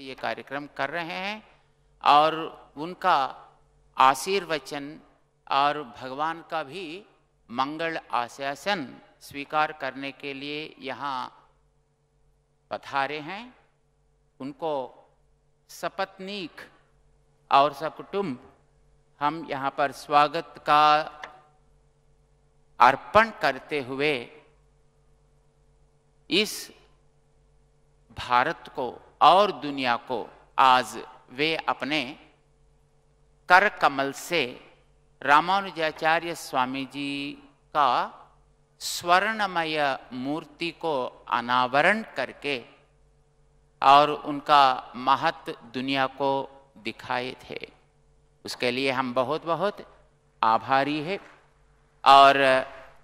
ये कार्यक्रम कर रहे हैं और उनका आशीर्वचन और भगवान का भी मंगल आशासन स्वीकार करने के लिए यहाँ पधारे हैं। उनको सपत्नीक और सकुटुंब हम यहाँ पर स्वागत का अर्पण करते हुए इस भारत को और दुनिया को आज वे अपने कर कमल से रामानुजाचार्य स्वामी जी का स्वर्णमय मूर्ति को अनावरण करके और उनका महत्व दुनिया को दिखाए थे। उसके लिए हम बहुत बहुत आभारी हैं और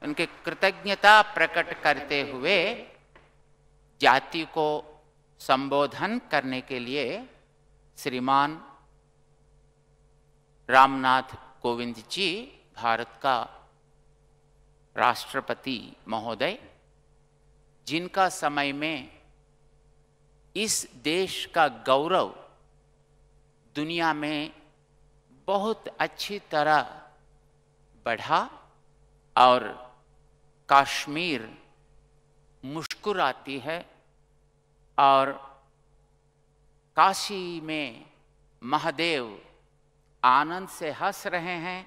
उनके कृतज्ञता प्रकट करते हुए जाति को संबोधन करने के लिए श्रीमान रामनाथ कोविंद जी, भारत का राष्ट्रपति महोदय, जिनका समय में इस देश का गौरव दुनिया में बहुत अच्छी तरह बढ़ा और कश्मीर मुस्कुराती है और काशी में महादेव आनंद से हंस रहे हैं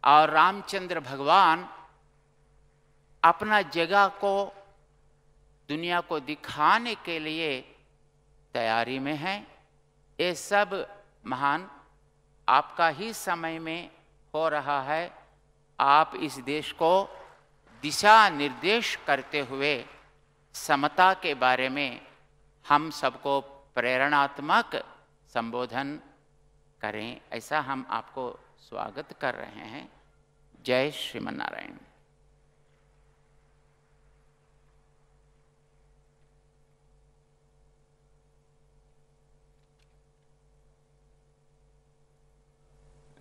और रामचंद्र भगवान अपना जगह को दुनिया को दिखाने के लिए तैयारी में हैं। ये सब महान आपका ही समय में हो रहा है। आप इस देश को दिशा निर्देश करते हुए समता के बारे में हम सबको प्रेरणात्मक संबोधन करें, ऐसा हम आपको स्वागत कर रहे हैं। जय Shriman Narayan.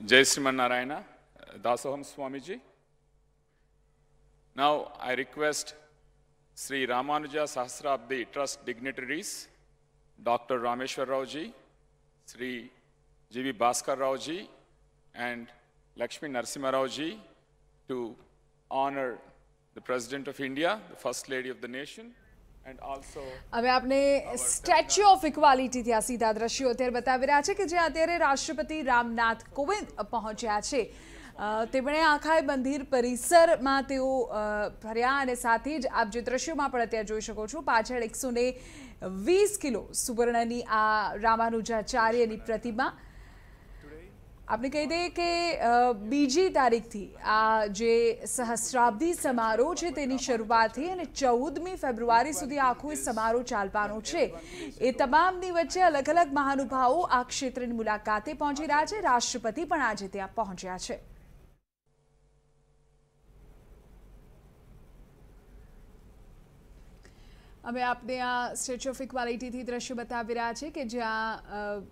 Jai Sriman Narayana, Dasoham Swamiji. Now I request Sri Ramanuja Sahasrabdi Trust dignitaries, Dr. Rameshwar Rao ji, Sri G.V. Bhaskar Rao ji, and Lakshmi Narasimha Rao ji to honor the President of India, the First Lady of the nation. હવે આપણે statue of ઇક્વાલિટીથી આ સીધા દ્રશ્યો અત્યારે બતાવી રહ્યા છે કે જે અત્યારે રાષ્ટ્રપતિ રામનાથ કોવિંદ પહોંચ્યા છે। તેમણે આખા મંદિર પરિસરમાં તેઓ ફર્યા અને સાથે જ આપ જે દ્રશ્યોમાં પણ અત્યારે જોઈ શકો છો પાછળ 120 કિલો સુવર્ણની આ રામાનુજાચાર્યની प्रतिमा। આપણે કહી દઈએ કે બીજી તારીખથી આ જે સહસ્રાબ્દી સમારોહ છે તેની શરૂઆત થઈ અને 14મી ફેબ્રુઆરી સુધી આખું સમારોહ ચાલવાનો છે। એ તમામની વચ્ચે અલગ અલગ મહાનુભાવો આ ક્ષેત્રની મુલાકાતે પહોંચી રહ્યા છે। રાષ્ટ્રપતિ પણ આજે ત્યાં પહોંચ્યા છે। અમે આપને આ સ્ટેચ્યુ ઓફ ઇક્વાલિટીથી દ્રશ્ય બતાવી રહ્યા છે કે જ્યાં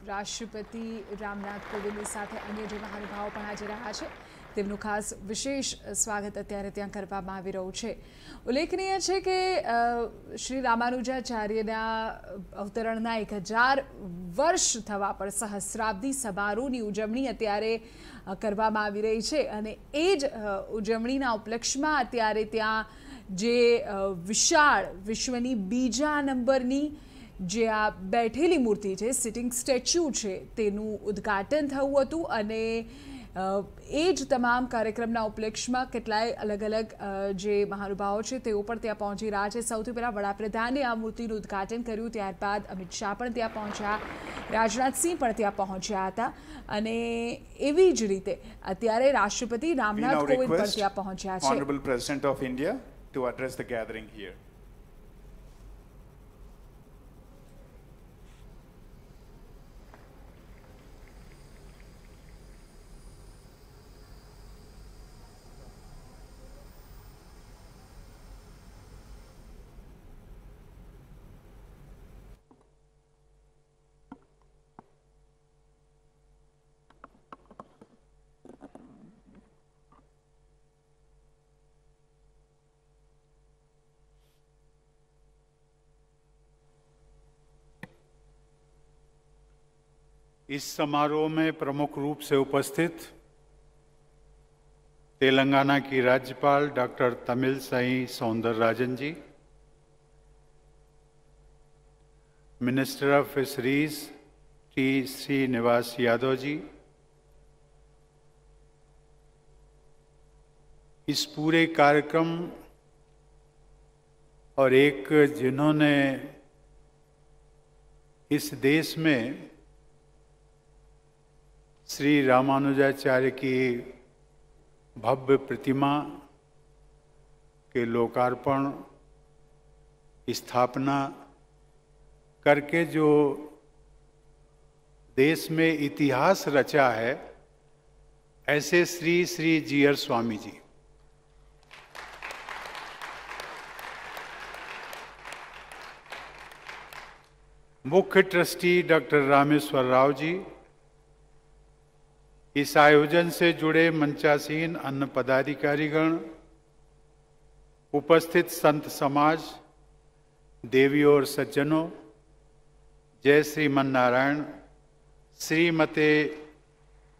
રાષ્ટ્રપતિ રામનાથ કોવિંદની સાથે અન્ય જે મહાનુભાવો પણ હાજર રહ્યા છે તેમનું ખાસ વિશેષ સ્વાગત અત્યારે ત્યાં કરવામાં આવી રહ્યું છે। ઉલ્લેખનીય છે કે શ્રી રામાનુજાચાર્યના અવતરણના 1000 વર્ષ થવા પર સહસ્રાબ્દી સમારોહની ઉજવણી અત્યારે કરવામાં આવી રહી છે અને એ જ ઉજવણીના ઉપલક્ષ્યમાં અત્યારે ત્યાં જે વિશાળ વિશ્વની બીજા નંબરની જે આ બેઠેલી મૂર્તિ છે, સિટિંગ સ્ટેચ્યુ છે, તેનું ઉદ્ઘાટન થયું હતું અને એ જ તમામ કાર્યક્રમના ઉપલક્ષ્યમાં કેટલાય અલગ અલગ જે મહાનુભાવો છે તેઓ પણ ત્યાં પહોંચી રહ્યા છે। સૌથી પહેલાં વડાપ્રધાને આ મૂર્તિનું ઉદ્ઘાટન કર્યું, ત્યારબાદ અમિત શાહ પણ ત્યાં પહોંચ્યા, રાજનાથ સિંહ પણ ત્યાં પહોંચ્યા હતા અને એવી જ રીતે અત્યારે રાષ્ટ્રપતિ રામનાથ કોવિંદ પણ ત્યાં પહોંચ્યા છે। Honorable President of India to address the gathering here. इस समारोह में प्रमुख रूप से उपस्थित तेलंगाना की राज्यपाल doctor Tamilisai Soundararajan ji, minister of fisheries T Srinivas Yadav ji, इस पूरे कार्यक्रम और एक जिन्होंने इस देश में श्री रामानुजाचार्य की भव्य प्रतिमा के लोकार्पण स्थापना करके जो देश में इतिहास रचा है, ऐसे श्री श्री जीयर स्वामी जी, मुख्य ट्रस्टी डॉक्टर रामेश्वर राव जी, इस आयोजन से जुड़े मंचासीन अन्य पदाधिकारीगण, उपस्थित संत समाज, देवी और सज्जनों, जय श्रीमन नारायण, श्रीमते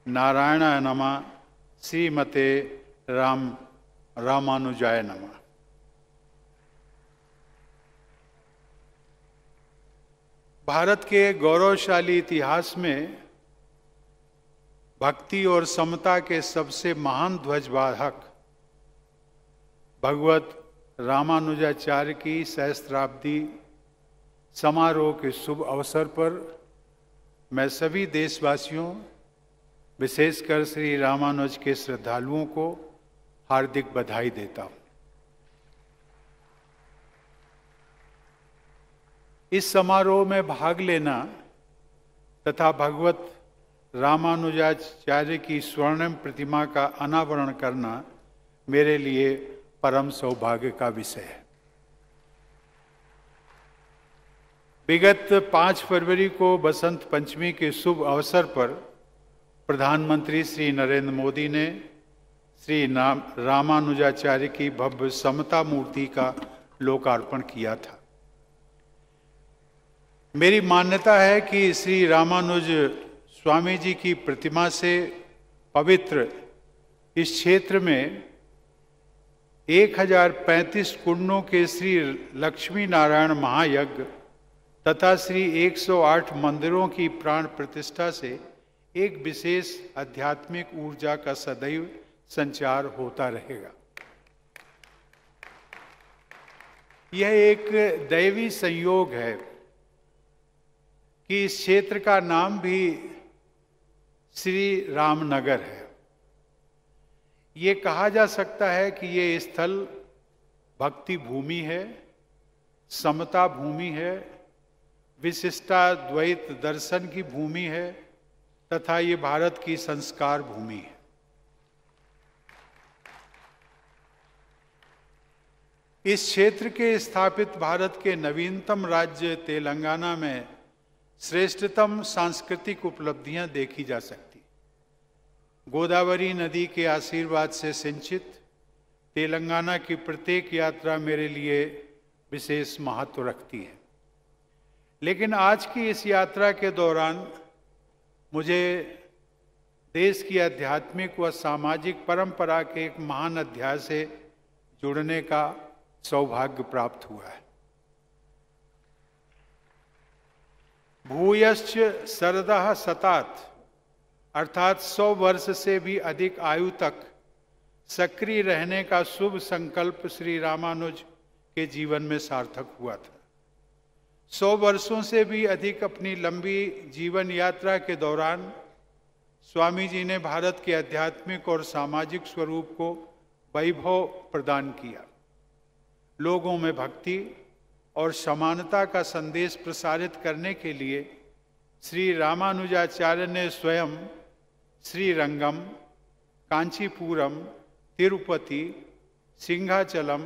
नारायण नमः, श्रीमते रामानुजाय नमः। भारत के गौरवशाली इतिहास में भक्ति और समता के सबसे महान ध्वजवाहक भगवत रामानुजाचार्य की सहस्त्राब्दी समारोह के शुभ अवसर पर मैं सभी देशवासियों, विशेषकर श्री रामानुज के श्रद्धालुओं को हार्दिक बधाई देता हूं। इस समारोह में भाग लेना तथा भगवत रामानुजाचार्य की स्वर्णिम प्रतिमा का अनावरण करना मेरे लिए परम सौभाग्य का विषय है। विगत 5 फरवरी को बसंत पंचमी के शुभ अवसर पर प्रधानमंत्री श्री नरेंद्र मोदी ने श्री रामानुजाचार्य की भव्य समता मूर्ति का लोकार्पण किया था। मेरी मान्यता है कि श्री रामानुज स्वामी जी की प्रतिमा से पवित्र इस क्षेत्र में 1035 कुंडों के श्री लक्ष्मी नारायण महायज्ञ तथा श्री 108 मंदिरों की प्राण प्रतिष्ठा से एक विशेष आध्यात्मिक ऊर्जा का सदैव संचार होता रहेगा। यह एक दैवी संयोग है कि इस क्षेत्र का नाम भी श्री रामनगर है। ये कहा जा सकता है कि ये स्थल भक्ति भूमि है, समता भूमि है, विशिष्टाद्वैत दर्शन की भूमि है तथा ये भारत की संस्कार भूमि है। इस क्षेत्र के स्थापित भारत के नवीनतम राज्य तेलंगाना में श्रेष्ठतम सांस्कृतिक उपलब्धियां देखी जा सकती। गोदावरी नदी के आशीर्वाद से सिंचित तेलंगाना की प्रत्येक यात्रा मेरे लिए विशेष महत्व रखती है। लेकिन आज की इस यात्रा के दौरान मुझे देश की आध्यात्मिक व सामाजिक परंपरा के एक महान अध्याय से जुड़ने का सौभाग्य प्राप्त हुआ है। भूयश्च शरदः शतात् अर्थात 100 वर्ष से भी अधिक आयु तक सक्रिय रहने का शुभ संकल्प श्री रामानुज के जीवन में सार्थक हुआ था। 100 वर्षों से भी अधिक अपनी लंबी जीवन यात्रा के दौरान स्वामी जी ने भारत के आध्यात्मिक और सामाजिक स्वरूप को वैभव प्रदान किया। लोगों में भक्ति और समानता का संदेश प्रसारित करने के लिए श्री रामानुजाचार्य ने स्वयं श्रीरंगम, कांचीपुरम, तिरुपति, सिंहाचलम,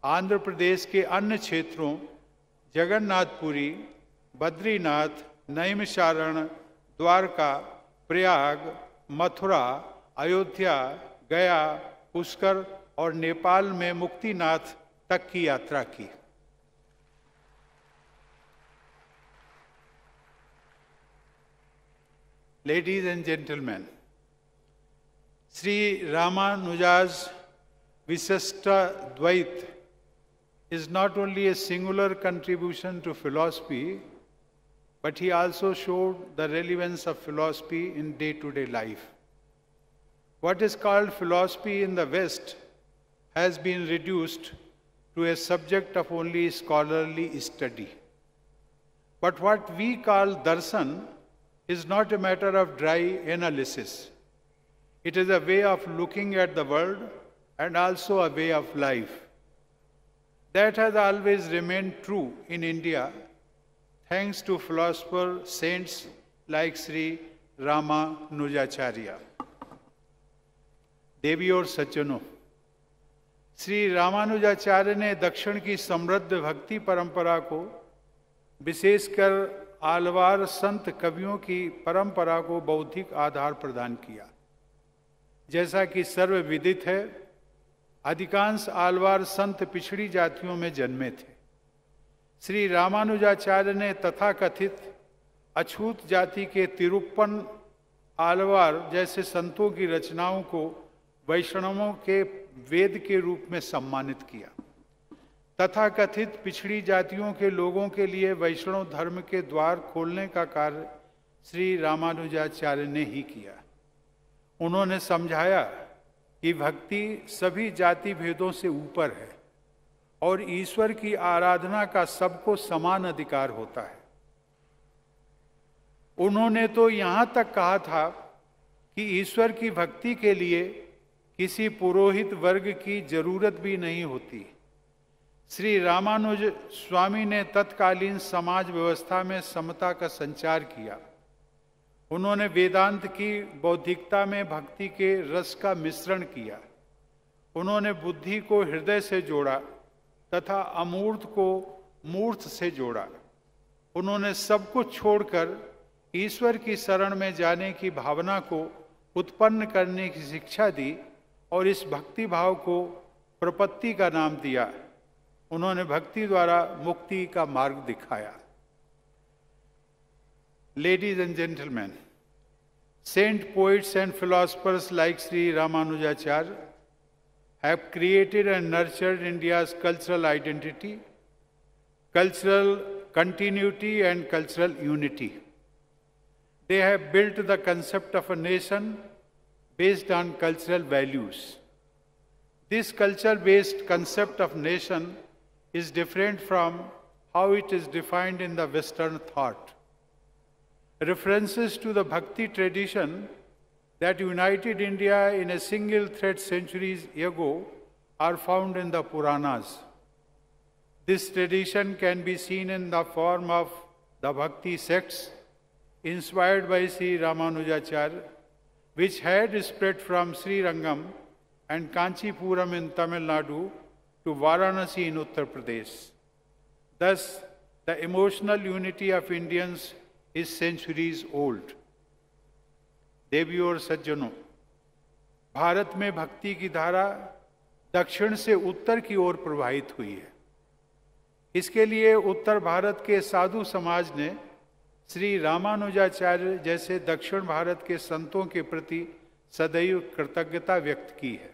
आंध्र प्रदेश के अन्य क्षेत्रों, जगन्नाथपुरी, बद्रीनाथ, नैमिषारण, द्वारका, प्रयाग, मथुरा, अयोध्या, गया, पुष्कर और नेपाल में मुक्तिनाथ तक की यात्रा की। ladies and gentlemen, Sri Ramanuja's Visishta Dvait is not only a singular contribution to philosophy, but he also showed the relevance of philosophy in day-to-day life. What is called philosophy in the West has been reduced to a subject of only scholarly study. But what we call darshan is not a matter of dry analysis. It is a way of looking at the world and also a way of life. That has always remained true in India, thanks to philosopher saints like Sri Ramanujacharya. देवी और सज्जनों, श्री रामानुजाचार्य ने दक्षिण की समृद्ध भक्ति परंपरा को, विशेषकर आलवार संत कवियों की परंपरा को बौद्धिक आधार प्रदान किया। जैसा कि सर्वविदित है, अधिकांश आलवार संत पिछड़ी जातियों में जन्मे थे। श्री रामानुजाचार्य ने तथाकथित अछूत जाति के तिरुप्पन आलवार जैसे संतों की रचनाओं को वैष्णवों के वेद के रूप में सम्मानित किया। तथाकथित पिछड़ी जातियों के लोगों के लिए वैष्णव धर्म के द्वार खोलने का कार्य श्री रामानुजाचार्य ने ही किया। उन्होंने समझाया कि भक्ति सभी जाति भेदों से ऊपर है और ईश्वर की आराधना का सबको समान अधिकार होता है। उन्होंने तो यहाँ तक कहा था कि ईश्वर की भक्ति के लिए किसी पुरोहित वर्ग की जरूरत भी नहीं होती। श्री रामानुज स्वामी ने तत्कालीन समाज व्यवस्था में समता का संचार किया। उन्होंने वेदांत की बौद्धिकता में भक्ति के रस का मिश्रण किया। उन्होंने बुद्धि को हृदय से जोड़ा तथा अमूर्त को मूर्त से जोड़ा। उन्होंने सब कुछ छोड़कर ईश्वर की शरण में जाने की भावना को उत्पन्न करने की शिक्षा दी और इस भक्ति भाव को प्रपत्ति का नाम दिया। उन्होंने भक्ति द्वारा मुक्ति का मार्ग दिखाया। Ladies and gentlemen, saint poets and philosophers like Sri Ramanujacharya have created and nurtured India's cultural identity, cultural continuity and cultural unity. They have built the concept of a nation based on cultural values. This culture-based concept of nation is different from how it is defined in the Western thought. References to the Bhakti tradition that united India in a single thread centuries ago are found in the Puranas. This tradition can be seen in the form of the Bhakti sects inspired by Sri Ramanujacharya, which had spread from Sri Rangam and Kanchipuram in Tamil Nadu to Varanasi in Uttar Pradesh. Thus, the emotional unity of Indians is centuries old. देवियों और सज्जनों, भारत में भक्ति की धारा दक्षिण से उत्तर की ओर प्रवाहित हुई है। इसके लिए उत्तर भारत के साधु समाज ने श्री रामानुजाचार्य जैसे दक्षिण भारत के संतों के प्रति सदैव कृतज्ञता व्यक्त की है।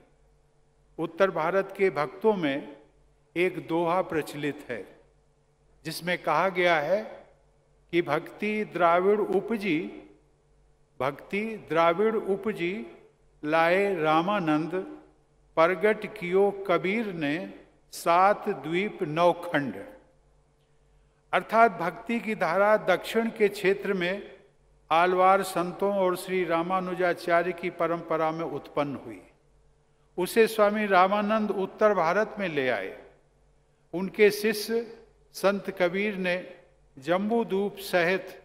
उत्तर भारत के भक्तों में एक दोहा प्रचलित है, जिसमें कहा गया है कि भक्ति द्राविड़ उपजी लाए रामानंद, प्रगट कियो कबीर ने 7 द्वीप 9 खंड। अर्थात भक्ति की धारा दक्षिण के क्षेत्र में आलवार संतों और श्री रामानुजाचार्य की परंपरा में उत्पन्न हुई। उसे स्वामी रामानंद उत्तर भारत में ले आए। उनके शिष्य संत कबीर ने जम्बू द्वीप सहित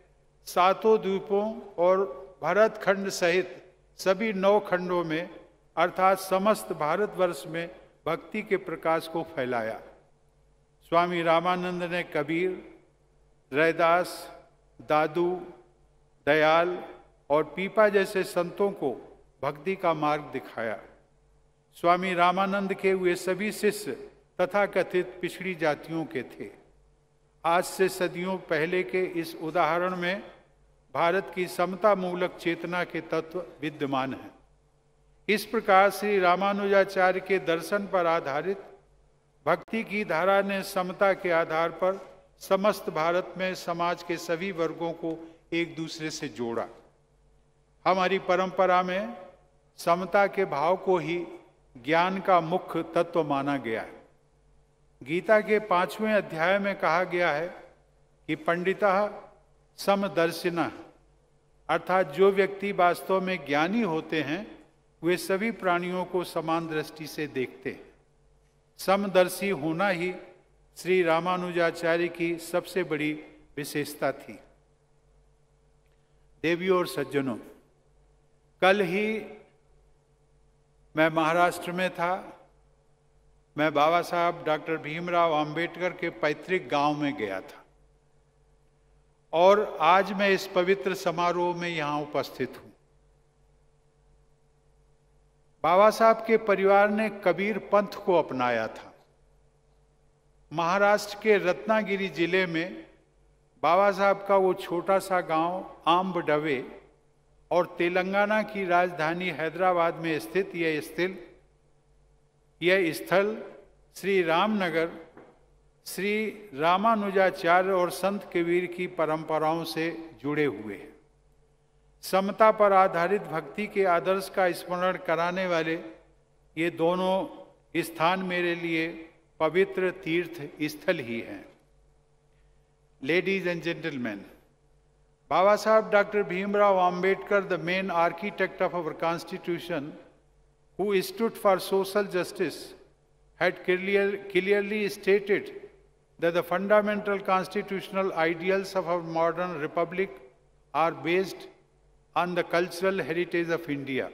7 द्वीपों और भरतखंड सहित सभी 9 खंडों में अर्थात समस्त भारतवर्ष में भक्ति के प्रकाश को फैलाया। स्वामी रामानंद ने कबीर, रैदास, दादू, दयाल और पीपा जैसे संतों को भक्ति का मार्ग दिखाया। स्वामी रामानंद के वे सभी शिष्य तथाकथित पिछड़ी जातियों के थे। आज से सदियों पहले के इस उदाहरण में भारत की समता मूलक चेतना के तत्व विद्यमान हैं। इस प्रकार श्री रामानुजाचार्य के दर्शन पर आधारित भक्ति की धारा ने समता के आधार पर समस्त भारत में समाज के सभी वर्गों को एक दूसरे से जोड़ा। हमारी परंपरा में समता के भाव को ही ज्ञान का मुख्य तत्व माना गया है। गीता के 5वें अध्याय में कहा गया है कि पंडितः समदर्शिनः, अर्थात जो व्यक्ति वास्तव में ज्ञानी होते हैं वे सभी प्राणियों को समान दृष्टि से देखते हैं। समदर्शी होना ही श्री रामानुजाचार्य की सबसे बड़ी विशेषता थी। देवियों और सज्जनों, कल ही मैं महाराष्ट्र में था। मैं बाबा साहब डॉक्टर भीमराव अंबेडकर के पैतृक गांव में गया था और आज मैं इस पवित्र समारोह में यहां उपस्थित हूं। बाबा साहब के परिवार ने कबीर पंथ को अपनाया था। महाराष्ट्र के रत्नागिरी जिले में बाबा साहब का वो छोटा सा गांव आम्बडवे और तेलंगाना की राजधानी हैदराबाद में स्थित यह स्थल श्री रामनगर श्री रामानुजाचार्य और संत कबीर की परंपराओं से जुड़े हुए हैं। समता पर आधारित भक्ति के आदर्श का स्मरण कराने वाले ये दोनों स्थान मेरे लिए पवित्र तीर्थ स्थल ही हैं। Ladies and gentlemen, Baba Saheb Dr. Bhimrao Ambedkar, the main architect of our Constitution, who stood for social justice, had clearly stated that the fundamental constitutional ideals of our modern republic are based on the cultural heritage of India.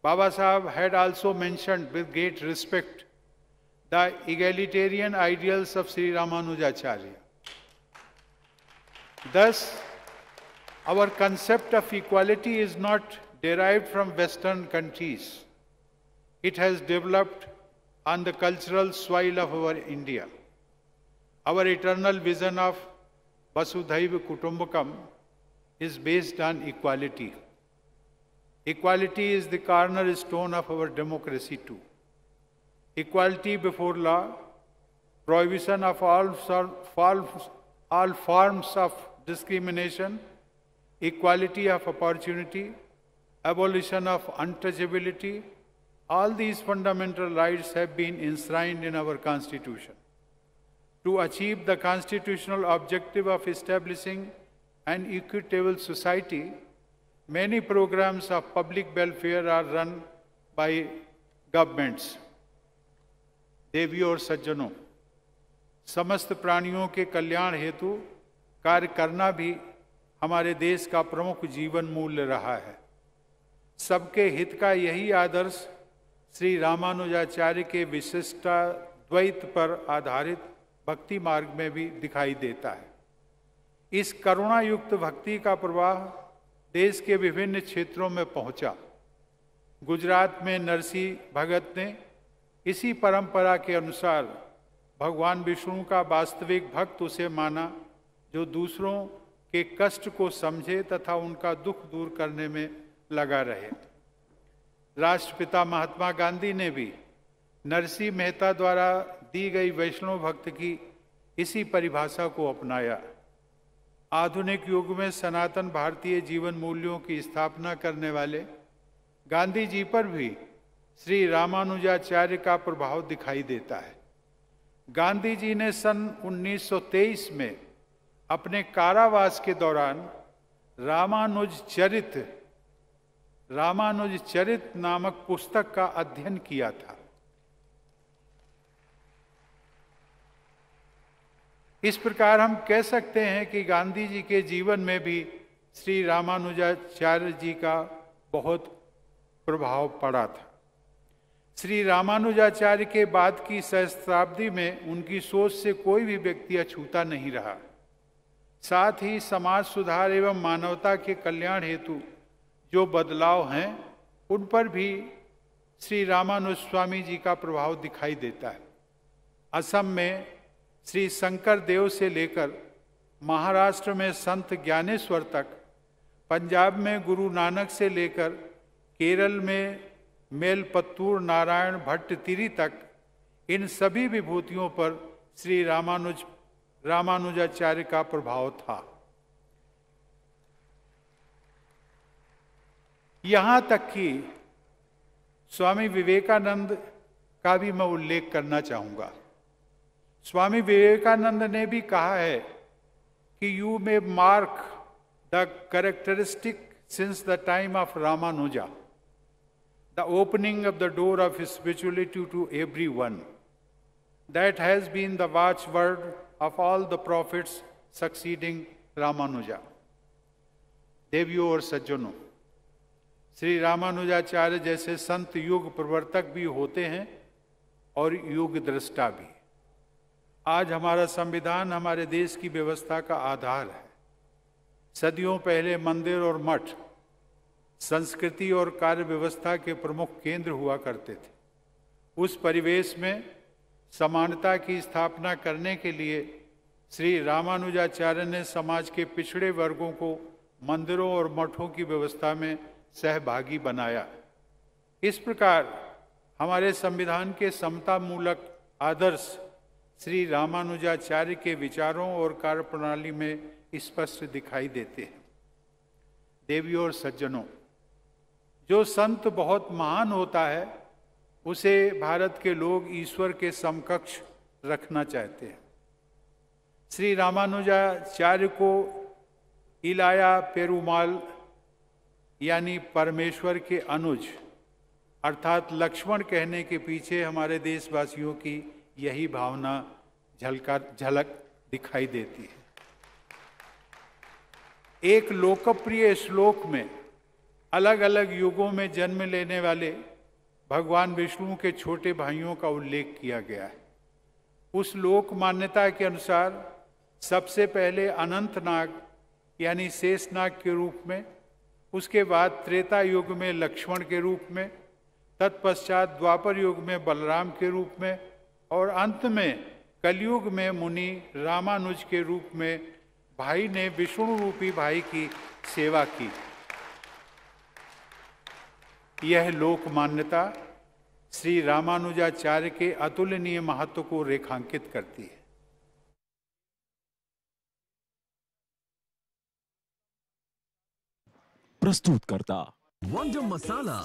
Baba Saheb had also mentioned with great respect the egalitarian ideals of Sri Ramanujacharya. Thus, our concept of equality is not derived from Western countries. It has developed on the cultural soil of our India. Our eternal vision of Vasudhaiva Kutumbakam is based on equality. Equality is the cornerstone of our democracy too. Equality before law, prohibition of all forms of discrimination, equality of opportunity, abolition of untouchability, all these fundamental rights have been enshrined in our Constitution. To achieve the constitutional objective of establishing an equitable society, many programs of public welfare are run by governments. देवियों और सज्जनों, समस्त प्राणियों के कल्याण हेतु कार्य करना भी हमारे देश का प्रमुख जीवन मूल्य रहा है। सबके हित का यही आदर्श श्री रामानुजाचार्य के विशिष्टाद्वैत पर आधारित भक्ति मार्ग में भी दिखाई देता है। इस करुणा युक्त भक्ति का प्रवाह देश के विभिन्न क्षेत्रों में पहुंचा। गुजरात में नरसिंह भगत ने इसी परंपरा के अनुसार भगवान विष्णु का वास्तविक भक्त उसे माना जो दूसरों के कष्ट को समझे तथा उनका दुख दूर करने में लगा रहे। राष्ट्रपिता महात्मा गांधी ने भी नरसिंह मेहता द्वारा दी गई वैष्णव भक्त की इसी परिभाषा को अपनाया। आधुनिक युग में सनातन भारतीय जीवन मूल्यों की स्थापना करने वाले गांधी जी पर भी श्री रामानुजाचार्य का प्रभाव दिखाई देता है। गांधी जी ने सन 1923 में अपने कारावास के दौरान रामानुज चरित नामक पुस्तक का अध्ययन किया था। इस प्रकार हम कह सकते हैं कि गांधी जी के जीवन में भी श्री रामानुजाचार्य जी का बहुत प्रभाव पड़ा था। श्री रामानुजाचार्य के बाद की सहस्त्राब्दी में उनकी सोच से कोई भी व्यक्ति अछूता नहीं रहा। साथ ही समाज सुधार एवं मानवता के कल्याण हेतु जो बदलाव हैं उन पर भी श्री रामानुज स्वामी जी का प्रभाव दिखाई देता है। असम में श्री शंकर देव से लेकर महाराष्ट्र में संत ज्ञानेश्वर तक पंजाब में गुरु नानक से लेकर केरल में मेलपत्तूर नारायण भट्टतिरी तक इन सभी विभूतियों पर श्री रामानुजाचार्य का प्रभाव था। यहाँ तक कि स्वामी विवेकानंद का भी मैं उल्लेख करना चाहूँगा। स्वामी विवेकानंद ने भी कहा है कि you may mark the characteristic since the time of Ramanuja, the opening of the door of spirituality to everyone, that has been the watchword of all the prophets succeeding Ramanuja. देवियों और सज्जनों, श्री रामानुजाचार्य जैसे संत युग प्रवर्तक भी होते हैं और युग दृष्टा भी। आज हमारा संविधान हमारे देश की व्यवस्था का आधार है। सदियों पहले मंदिर और मठ संस्कृति और कार्य व्यवस्था के प्रमुख केंद्र हुआ करते थे। उस परिवेश में समानता की स्थापना करने के लिए श्री रामानुजाचार्य ने समाज के पिछड़े वर्गों को मंदिरों और मठों की व्यवस्था में सहभागी बनाया। इस प्रकार हमारे संविधान के समतामूलक आदर्श श्री रामानुजाचार्य के विचारों और कार्यप्रणाली में स्पष्ट दिखाई देते हैं। देवियों और सज्जनों, जो संत बहुत महान होता है उसे भारत के लोग ईश्वर के समकक्ष रखना चाहते हैं। श्री रामानुजाचार्य को इलाया पेरुमाल यानी परमेश्वर के अनुज अर्थात लक्ष्मण कहने के पीछे हमारे देशवासियों की यही भावना झलक दिखाई देती है। एक लोकप्रिय श्लोक में अलग अलग युगों में जन्म लेने वाले भगवान विष्णु के छोटे भाइयों का उल्लेख किया गया है। उस लोक मान्यता के अनुसार सबसे पहले अनंत नाग यानी शेषनाग के रूप में, उसके बाद त्रेता युग में लक्ष्मण के रूप में, तत्पश्चात द्वापर युग में बलराम के रूप में और अंत में कलयुग में मुनि रामानुज के रूप में भाई ने विष्णु रूपी भाई की सेवा की। यह लोक मान्यता श्री रामानुजाचार्य के अतुलनीय महत्व को रेखांकित करती है। प्रस्तुत करता वंडर मसाला।